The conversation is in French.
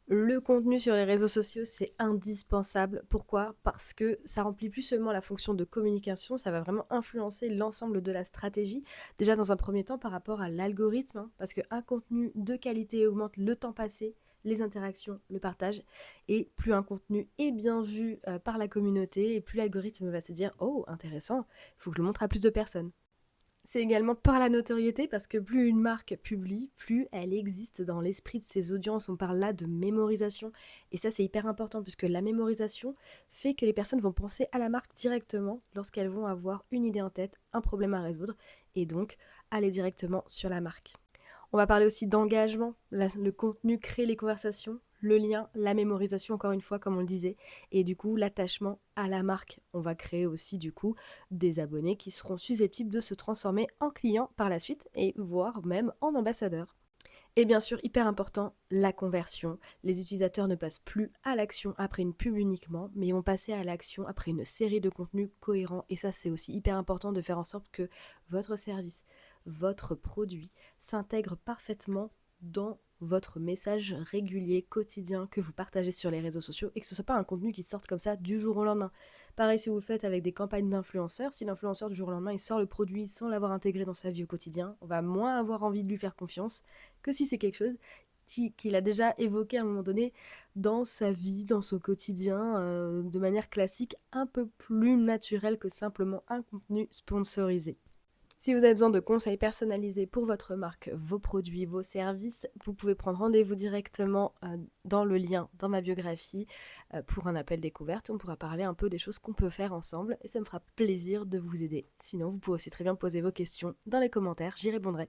Le contenu sur les réseaux sociaux, c'est indispensable. Pourquoi? Parce que ça remplit plus seulement la fonction de communication, ça va vraiment influencer l'ensemble de la stratégie. Déjà dans un premier temps par rapport à l'algorithme, hein, parce qu'un contenu de qualité augmente le temps passé, les interactions, le partage, et plus un contenu est bien vu par la communauté, et plus l'algorithme va se dire «Oh, intéressant, il faut que je le montre à plus de personnes». C'est également par la notoriété parce que plus une marque publie, plus elle existe dans l'esprit de ses audiences. On parle là de mémorisation. Et ça, c'est hyper important puisque la mémorisation fait que les personnes vont penser à la marque directement lorsqu'elles vont avoir une idée en tête, un problème à résoudre et donc aller directement sur la marque. On va parler aussi d'engagement. Le contenu crée les conversations, le lien, la mémorisation, encore une fois, comme on le disait, et du coup, l'attachement à la marque. On va créer aussi, du coup, des abonnés qui seront susceptibles de se transformer en clients par la suite, et voire même en ambassadeurs. Et bien sûr, hyper important, la conversion. Les utilisateurs ne passent plus à l'action après une pub uniquement, mais vont passer à l'action après une série de contenus cohérents. Et ça, c'est aussi hyper important de faire en sorte que votre service, votre produit s'intègre parfaitement dans votre message régulier, quotidien que vous partagez sur les réseaux sociaux et que ce ne soit pas un contenu qui sorte comme ça du jour au lendemain. Pareil si vous le faites avec des campagnes d'influenceurs, si l'influenceur du jour au lendemain il sort le produit sans l'avoir intégré dans sa vie au quotidien, on va moins avoir envie de lui faire confiance que si c'est quelque chose qu'il a déjà évoqué à un moment donné dans sa vie, dans son quotidien, de manière classique, un peu plus naturelle que simplement un contenu sponsorisé. Si vous avez besoin de conseils personnalisés pour votre marque, vos produits, vos services, vous pouvez prendre rendez-vous directement dans le lien dans ma biographie pour un appel découverte. On pourra parler un peu des choses qu'on peut faire ensemble et ça me fera plaisir de vous aider. Sinon, vous pouvez aussi très bien poser vos questions dans les commentaires, j'y répondrai.